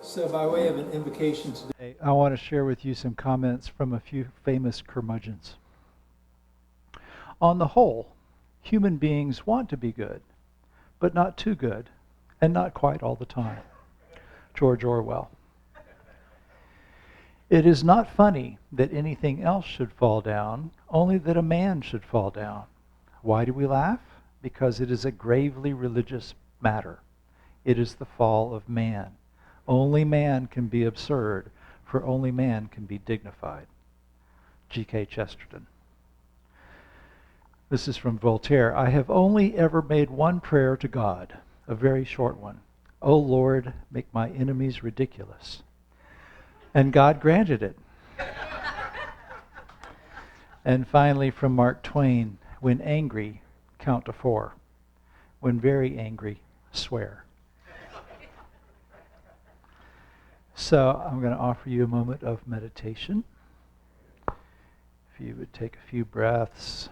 So by way of an invocation today, I want to share with you some comments from a few famous curmudgeons. On the whole, human beings want to be good, but not too good, and not quite all the time. George Orwell. It is not funny that anything else should fall down, only that a man should fall down. Why do we laugh? Because it is a gravely religious matter. It is the fall of man. Only man can be absurd, for only man can be dignified. G.K. Chesterton. This is from Voltaire. I have only ever made one prayer to God, a very short one. O Lord, make my enemies ridiculous. And God granted it. And finally from Mark Twain, when angry, count to 4. When very angry, swear. So I'm going to offer you a moment of meditation. If you would take a few breaths,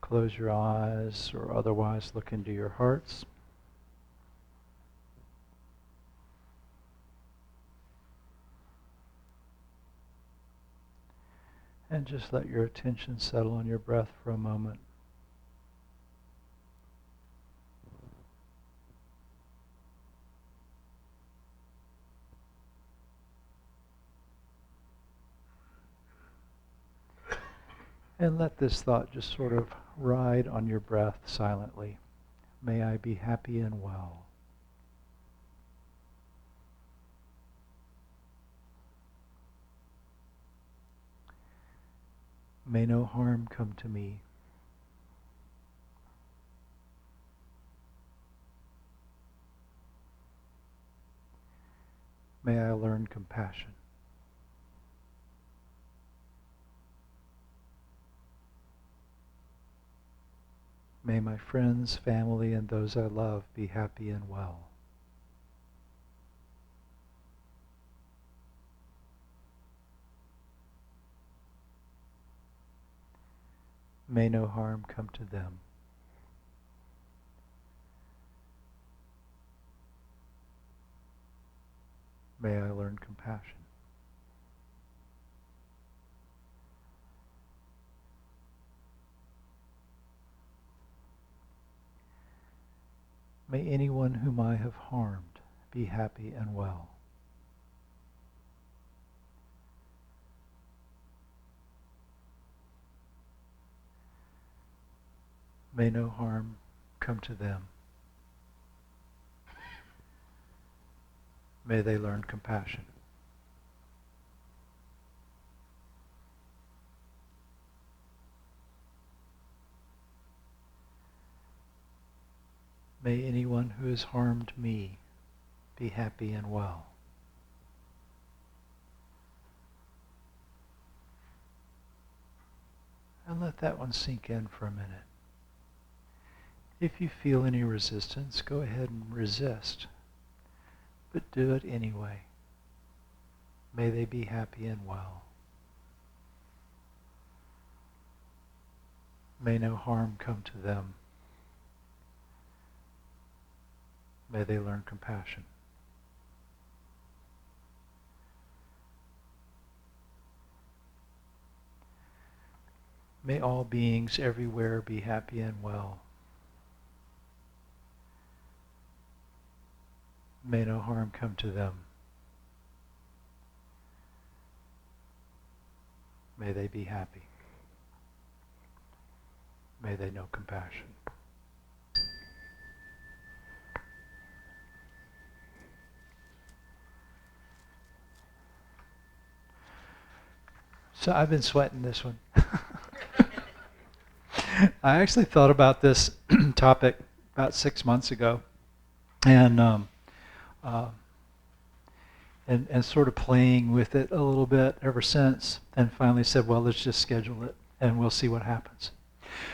close your eyes, or otherwise look into your hearts. And just let your attention settle on your breath for a moment. And let this thought just sort of ride on your breath silently. May I be happy and well. May no harm come to me. May I learn compassion. May my friends, family, and those I love be happy and well. May no harm come to them. May I learn compassion. May anyone whom I have harmed be happy and well. May no harm come to them. May they learn compassion. May anyone who has harmed me be happy and well. And let that one sink in for a minute. If you feel any resistance, go ahead and resist. But do it anyway. May they be happy and well. May no harm come to them. May they learn compassion. May all beings everywhere be happy and well. May no harm come to them. May they be happy. May they know compassion. So I've been sweating this one. I actually thought about this topic about 6 months ago, and sort of playing with it a little bit ever since, and finally said, well, let's just schedule it, and we'll see what happens.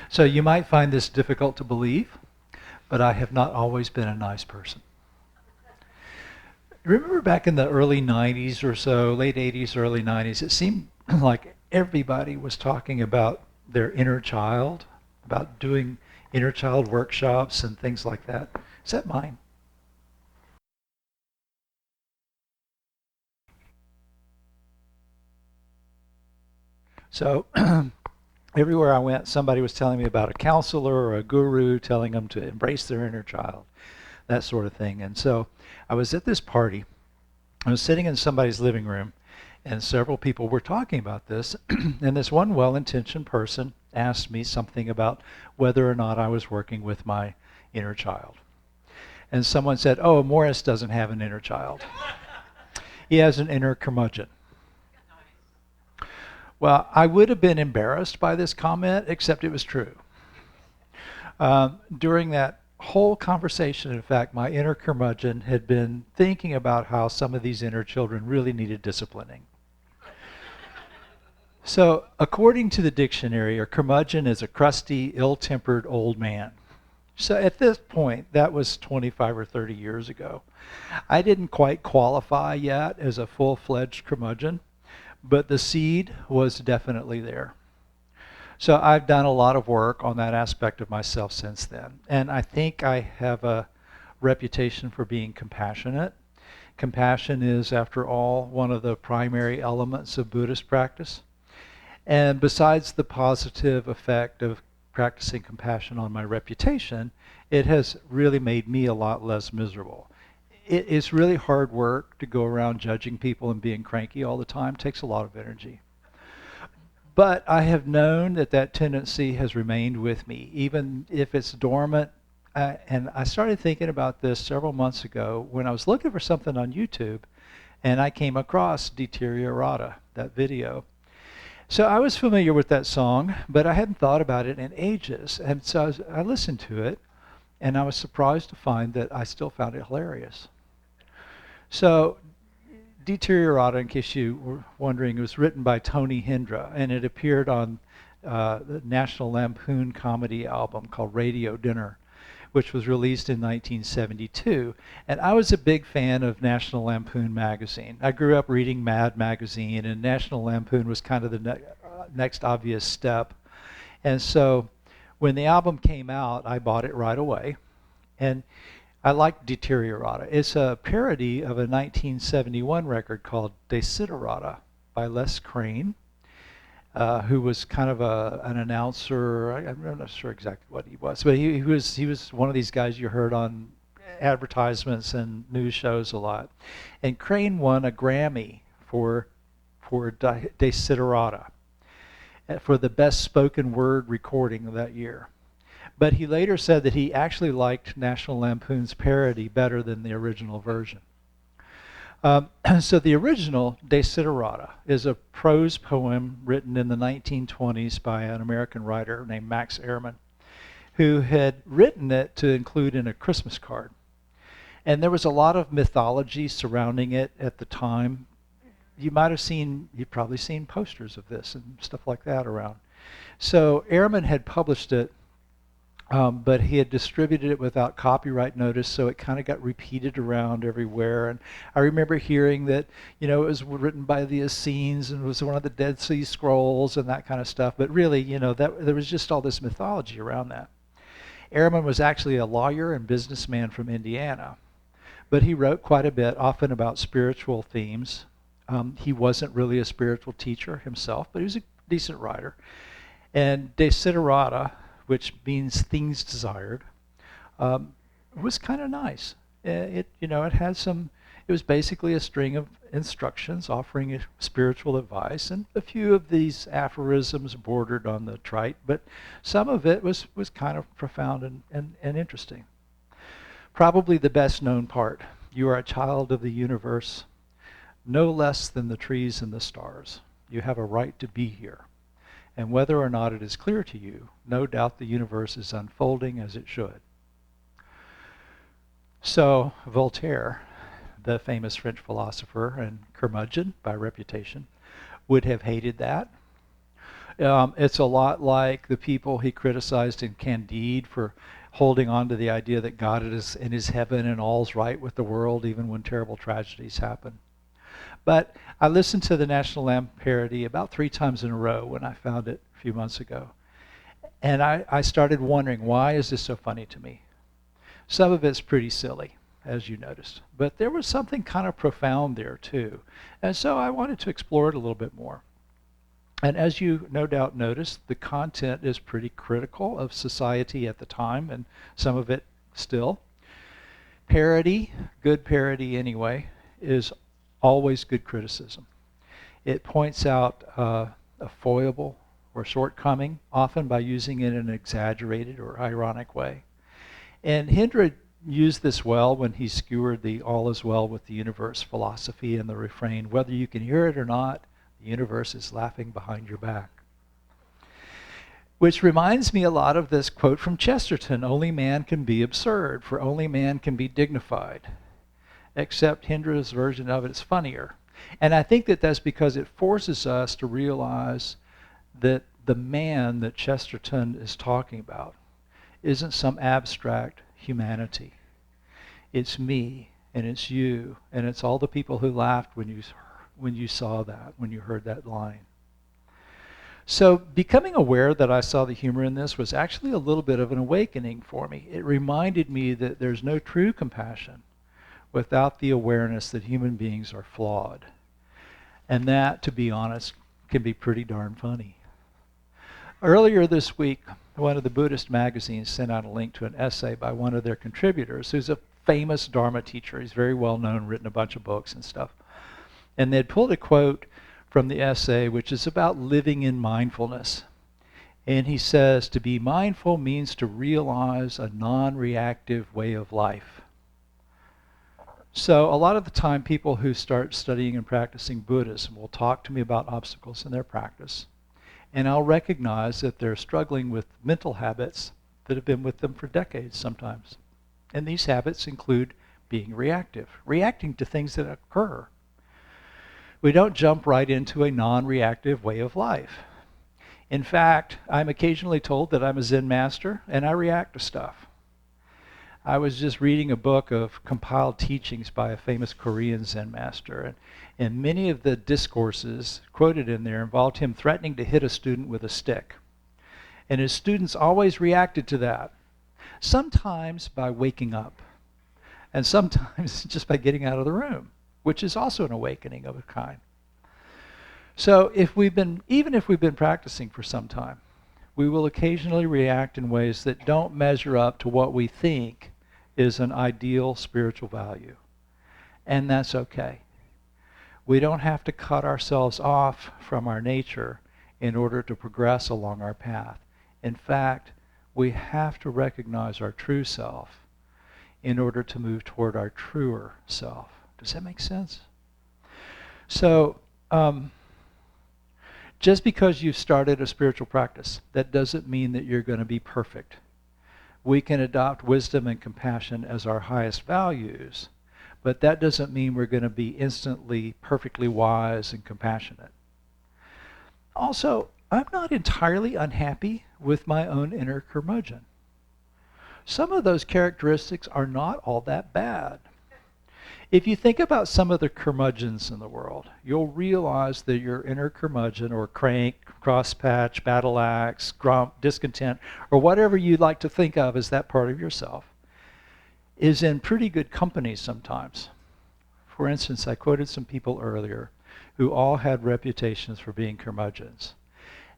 So you might find this difficult to believe, but I have not always been a nice person. Remember back in the early 90s or so, late 80s, early 90s, it seemed like everybody was talking about their inner child, about doing inner child workshops and things like that. Is that mine? So everywhere I went, somebody was telling me about a counselor or a guru telling them to embrace their inner child, that sort of thing. And so I was at this party. I was sitting in somebody's living room, and several people were talking about this. And this one well-intentioned person asked me something about whether or not I was working with my inner child. And someone said, "Oh, Morris doesn't have an inner child. He has an inner curmudgeon." Well, I would have been embarrassed by this comment, except it was true. During that whole conversation, in fact, my inner curmudgeon had been thinking about how some of these inner children really needed disciplining. So, according to the dictionary, a curmudgeon is a crusty, ill-tempered old man. So at this point, that was 25 or 30 years ago. I didn't quite qualify yet as a full-fledged curmudgeon, but the seed was definitely there. So I've done a lot of work on that aspect of myself since then. And I think I have a reputation for being compassionate. Compassion is, after all, one of the primary elements of Buddhist practice. And besides the positive effect of practicing compassion on my reputation, it has really made me a lot less miserable. It is really hard work to go around judging people and being cranky all the time. It takes a lot of energy. But I have known that that tendency has remained with me, even if it's dormant. And I started thinking about this several months ago when I was looking for something on YouTube, and I came across Deteriorata, that video. So I was familiar with that song, but I hadn't thought about it in ages. And so I listened to it, and I was surprised to find that I still found it hilarious. So Deteriorata, in case you were wondering, it was written by Tony Hendra, and it appeared on the National Lampoon comedy album called Radio Dinner, which was released in 1972. And I was a big fan of National Lampoon magazine. I grew up reading Mad magazine, and National Lampoon was kind of the next obvious step. And so when the album came out, I bought it right away. And I liked Deteriorata. It's a parody of a 1971 record called Desiderata by Les Crane, who was kind of an announcer. I'm not sure exactly what he was, but he was one of these guys you heard on advertisements and news shows a lot. And Crane won a Grammy for Desiderata, for the best spoken word recording of that year. But he later said that he actually liked National Lampoon's parody better than the original version. So the original Desiderata is a prose poem written in the 1920s by an American writer named Max Ehrman, who had written it to include in a Christmas card. And there was a lot of mythology surrounding it at the time. You've probably seen posters of this and stuff like that around. So Ehrman had published it, but he had distributed it without copyright notice, so it kind of got repeated around everywhere. And I remember hearing that, it was written by the Essenes and was one of the Dead Sea Scrolls and that kind of stuff. But really, there was just all this mythology around that. Ehrman was actually a lawyer and businessman from Indiana, but he wrote quite a bit, often about spiritual themes. He wasn't really a spiritual teacher himself, but he was a decent writer. And Desiderata, which means things desired, was kind of nice. It was basically a string of instructions offering spiritual advice, and a few of these aphorisms bordered on the trite, but some of it was kind of profound and interesting. Probably the best known part: you are a child of the universe, no less than the trees and the stars. You have a right to be here. And whether or not it is clear to you, no doubt the universe is unfolding as it should. So Voltaire, the famous French philosopher and curmudgeon by reputation, would have hated that. It's a lot like the people he criticized in Candide for holding on to the idea that God is in his heaven and all's right with the world even when terrible tragedies happen. But I listened to the National Lamp parody about 3 times in a row when I found it a few months ago. And I started wondering, why is this so funny to me? Some of it's pretty silly, as you noticed. But there was something kind of profound there, too. And so I wanted to explore it a little bit more. And as you no doubt noticed, the content is pretty critical of society at the time, and some of it still. Parody, good parody anyway, is always good criticism. It points out a foible or shortcoming, often by using it in an exaggerated or ironic way. And Hendra used this well when he skewered the all is well with the universe philosophy and the refrain, whether you can hear it or not, the universe is laughing behind your back. Which reminds me a lot of this quote from Chesterton, only man can be absurd, for only man can be dignified. Except Hendra's version of it is funnier. And I think that that's because it forces us to realize that the man that Chesterton is talking about isn't some abstract humanity. It's me, and it's you, and it's all the people who laughed when you saw that, when you heard that line. So becoming aware that I saw the humor in this was actually a little bit of an awakening for me. It reminded me that there's no true compassion without the awareness that human beings are flawed. And that, to be honest, can be pretty darn funny. Earlier this week, one of the Buddhist magazines sent out a link to an essay by one of their contributors, who's a famous Dharma teacher. He's very well known, written a bunch of books and stuff. And they'd pulled a quote from the essay, which is about living in mindfulness. And he says, to be mindful means to realize a non-reactive way of life. So a lot of the time, people who start studying and practicing Buddhism will talk to me about obstacles in their practice. And I'll recognize that they're struggling with mental habits that have been with them for decades sometimes. And these habits include being reactive, reacting to things that occur. We don't jump right into a non-reactive way of life. In fact, I'm occasionally told that I'm a Zen master and I react to stuff. I was just reading a book of compiled teachings by a famous Korean Zen master, and many of the discourses quoted in there involved him threatening to hit a student with a stick. And his students always reacted to that, sometimes by waking up, and sometimes just by getting out of the room, which is also an awakening of a kind. So even if we've been practicing for some time, we will occasionally react in ways that don't measure up to what we think is an ideal spiritual value. And that's okay. We don't have to cut ourselves off from our nature in order to progress along our path. In fact, we have to recognize our true self in order to move toward our truer self. Does that make sense? So, just because you've started a spiritual practice, that doesn't mean that you're going to be perfect. We can adopt wisdom and compassion as our highest values, but that doesn't mean we're going to be instantly perfectly wise and compassionate. Also, I'm not entirely unhappy with my own inner curmudgeon. Some of those characteristics are not all that bad. If you think about some of the curmudgeons in the world, you'll realize that your inner curmudgeon, or crank, crosspatch, battle axe, grump, discontent, or whatever you'd like to think of as that part of yourself, is in pretty good company sometimes. For instance, I quoted some people earlier who all had reputations for being curmudgeons.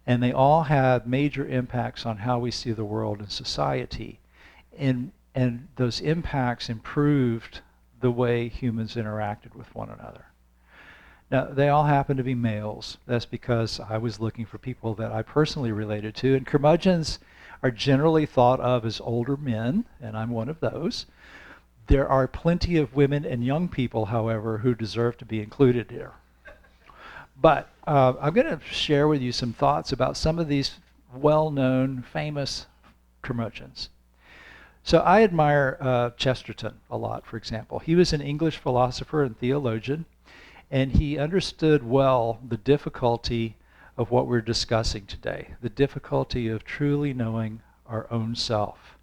And they all had major impacts on how we see the world and society. And those impacts improved the way humans interacted with one another. Now, they all happen to be males. That's because I was looking for people that I personally related to. And curmudgeons are generally thought of as older men, and I'm one of those. There are plenty of women and young people, however, who deserve to be included here. But I'm going to share with you some thoughts about some of these well-known, famous curmudgeons. So I admire Chesterton a lot, for example. He was an English philosopher and theologian, and he understood well the difficulty of what we're discussing today, the difficulty of truly knowing our own self.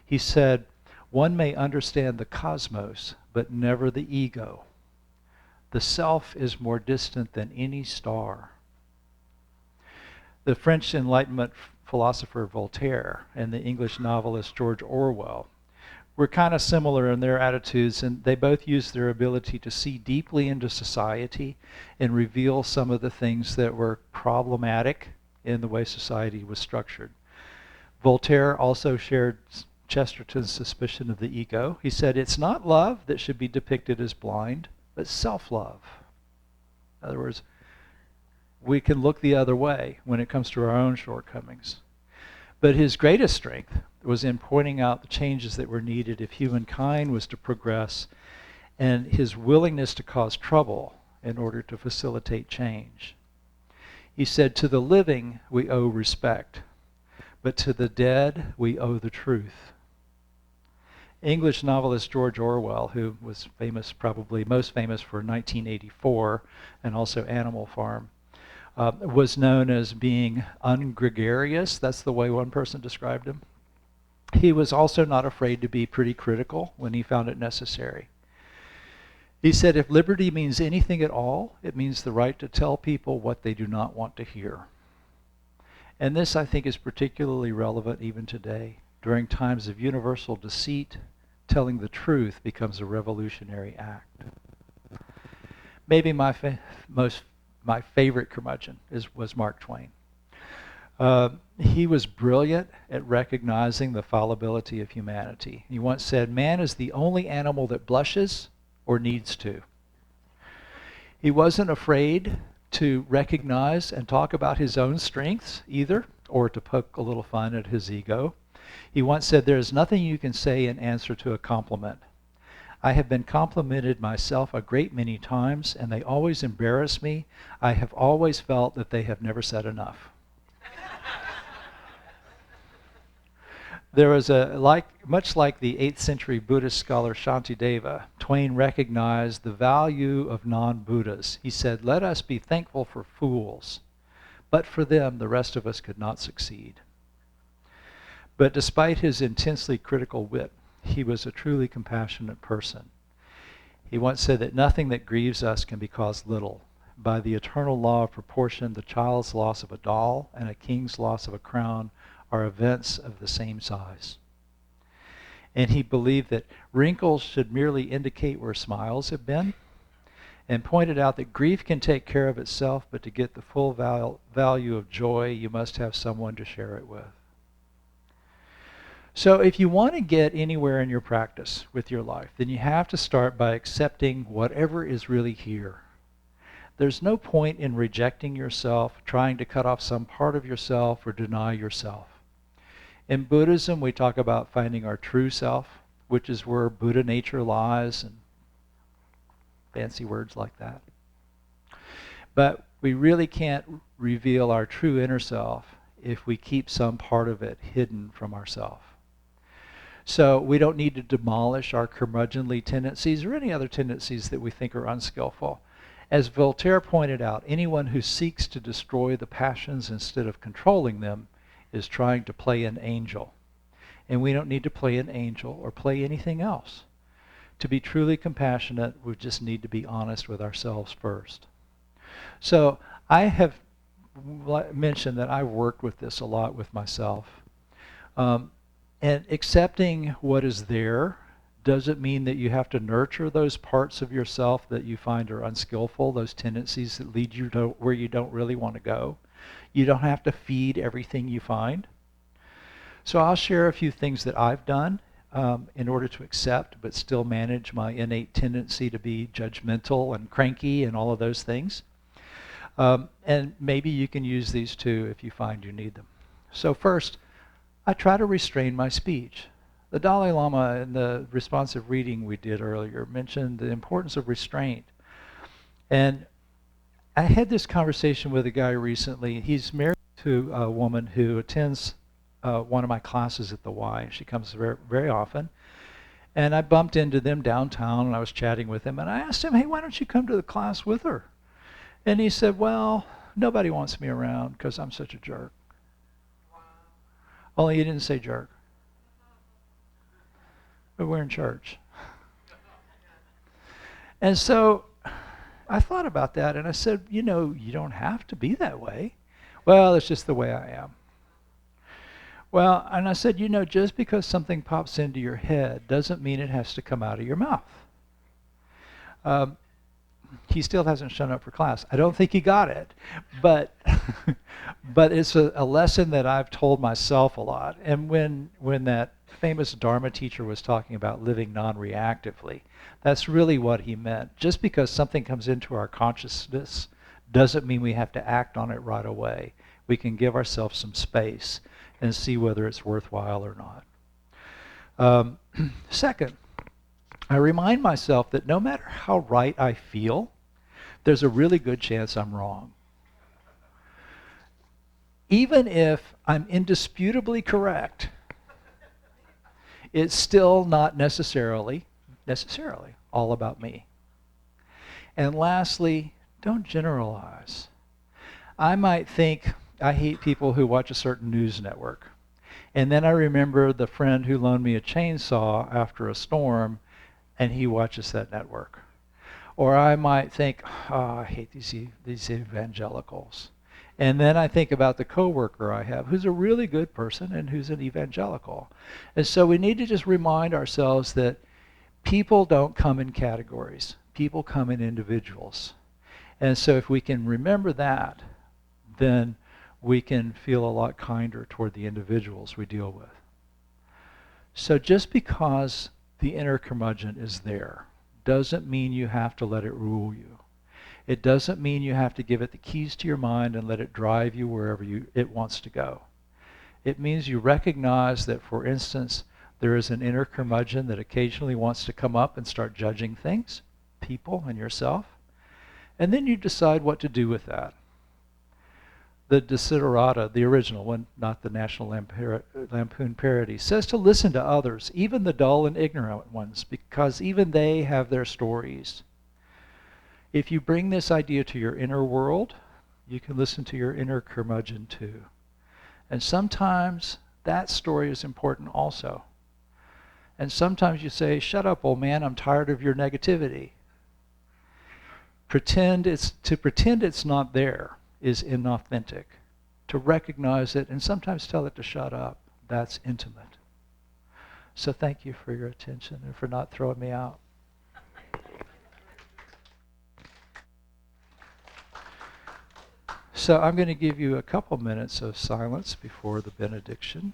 He said, one may understand the cosmos, but never the ego. The self is more distant than any star. The French Enlightenment philosopher Voltaire and the English novelist George Orwell were kind of similar in their attitudes, and they both used their ability to see deeply into society and reveal some of the things that were problematic in the way society was structured. Voltaire also shared Chesterton's suspicion of the ego. He said, it's not love that should be depicted as blind, but self-love. In other words, we can look the other way when it comes to our own shortcomings. But his greatest strength was in pointing out the changes that were needed if humankind was to progress, and his willingness to cause trouble in order to facilitate change. He said, to the living we owe respect, but to the dead we owe the truth. English novelist George Orwell, who was famous, probably most famous for 1984 and also Animal Farm, was known as being ungregarious. That's the way one person described him. He was also not afraid to be pretty critical when he found it necessary. He said, if liberty means anything at all, it means the right to tell people what they do not want to hear. And this, I think, is particularly relevant even today. During times of universal deceit, telling the truth becomes a revolutionary act. Maybe my favorite curmudgeon was Mark Twain. He was brilliant at recognizing the fallibility of humanity. He once said, man is the only animal that blushes or needs to. He wasn't afraid to recognize and talk about his own strengths either, or to poke a little fun at his ego. He once said, there is nothing you can say in answer to a compliment. I have been complimented myself a great many times, and they always embarrass me. I have always felt that they have never said enough. There was much like the 8th century Buddhist scholar Shantideva, Twain recognized the value of non-Buddhas. He said, let us be thankful for fools, but for them the rest of us could not succeed. But despite his intensely critical wit, he was a truly compassionate person. He once said that nothing that grieves us can be caused little. By the eternal law of proportion, the child's loss of a doll and a king's loss of a crown are events of the same size. And he believed that wrinkles should merely indicate where smiles have been, and pointed out that grief can take care of itself, but to get the full value of joy, you must have someone to share it with. So if you want to get anywhere in your practice with your life, then you have to start by accepting whatever is really here. There's no point in rejecting yourself, trying to cut off some part of yourself or deny yourself. In Buddhism, we talk about finding our true self, which is where Buddha nature lies, and fancy words like that. But we really can't reveal our true inner self if we keep some part of it hidden from ourselves. So we don't need to demolish our curmudgeonly tendencies or any other tendencies that we think are unskillful. As Voltaire pointed out, anyone who seeks to destroy the passions instead of controlling them is trying to play an angel. And we don't need to play an angel or play anything else. To be truly compassionate, we just need to be honest with ourselves first. So I have mentioned that I've worked with this a lot with myself. And accepting what is there doesn't mean that you have to nurture those parts of yourself that you find are unskillful, those tendencies that lead you to where you don't really want to go. You don't have to feed everything you find. So I'll share a few things that I've done in order to accept but still manage my innate tendency to be judgmental and cranky and all of those things. And maybe you can use these too if you find you need them. So first, I try to restrain my speech. The Dalai Lama in the responsive reading we did earlier mentioned the importance of restraint. And I had this conversation with a guy recently. He's married to a woman who attends one of my classes at the Y. She comes very, very often. And I bumped into them downtown, and I was chatting with him. And I asked him, hey, why don't you come to the class with her? And he said, well, nobody wants me around because I'm such a jerk. Only he didn't say jerk. But we're in church. And so I thought about that, and I said, you know, you don't have to be that way. Well, it's just the way I am. Well, and I said, just because something pops into your head doesn't mean it has to come out of your mouth. Um, he still hasn't shown up for class. I don't think he got it, but but it's a lesson that I've told myself a lot. And when that famous Dharma teacher was talking about living non-reactively, that's really what he meant. Just because something comes into our consciousness doesn't mean we have to act on it right away. We can give ourselves some space and see whether it's worthwhile or not. Second, I remind myself that no matter how right I feel, there's a really good chance I'm wrong. Even if I'm indisputably correct, it's still not necessarily all about me. And lastly, don't generalize. I might think I hate people who watch a certain news network. And then I remember the friend who loaned me a chainsaw after a storm, and he watches that network. Or I might think, I hate these evangelicals. And then I think about the coworker I have who's a really good person and who's an evangelical. And so we need to just remind ourselves that people don't come in categories. People come in individuals. And so if we can remember that, then we can feel a lot kinder toward the individuals we deal with. So just because the inner curmudgeon is there doesn't mean you have to let it rule you. It doesn't mean you have to give it the keys to your mind and let it drive you wherever it wants to go. It means you recognize that, for instance, there is an inner curmudgeon that occasionally wants to come up and start judging things, people, and yourself. And then you decide what to do with that. The Desiderata, the original one, not the National Lampoon parody, says to listen to others, even the dull and ignorant ones, because even they have their stories. If you bring this idea to your inner world, you can listen to your inner curmudgeon too. And sometimes that story is important also. And sometimes you say, shut up, old man, I'm tired of your negativity. Pretend it's not there is inauthentic. To recognize it and sometimes tell it to shut up, that's intimate. So thank you for your attention and for not throwing me out. So I'm going to give you a couple minutes of silence before the benediction.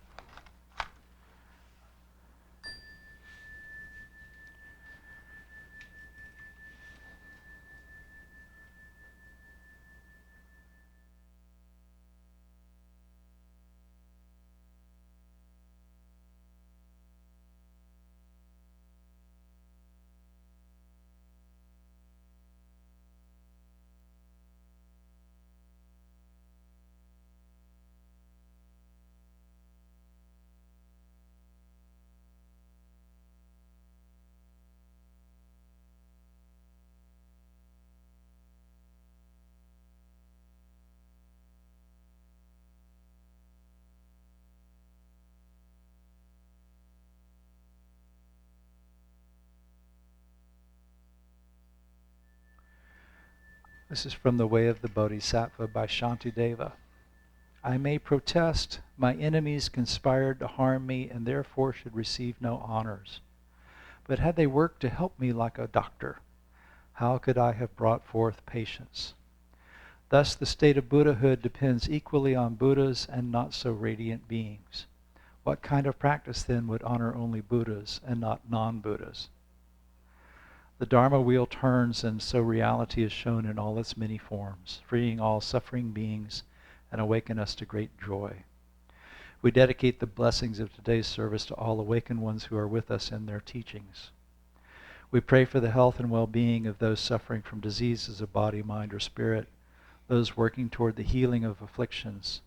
This is from The Way of the Bodhisattva by Shantideva. I may protest, my enemies conspired to harm me and therefore should receive no honors. But had they worked to help me like a doctor, how could I have brought forth patience? Thus the state of Buddhahood depends equally on Buddhas and not so radiant beings. What kind of practice then would honor only Buddhas and not non-Buddhas? The Dharma wheel turns, and so reality is shown in all its many forms, freeing all suffering beings and awaken us to great joy. We dedicate the blessings of today's service to all awakened ones who are with us in their teachings. We pray for the health and well-being of those suffering from diseases of body, mind, or spirit, those working toward the healing of afflictions.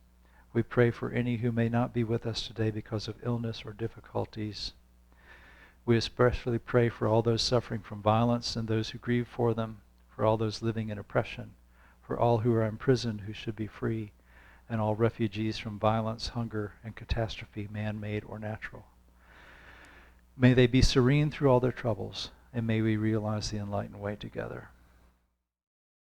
We pray for any who may not be with us today because of illness or difficulties. We especially pray for all those suffering from violence and those who grieve for them, for all those living in oppression, for all who are imprisoned who should be free, and all refugees from violence, hunger, and catastrophe, man-made or natural. May they be serene through all their troubles, and may we realize the enlightened way together.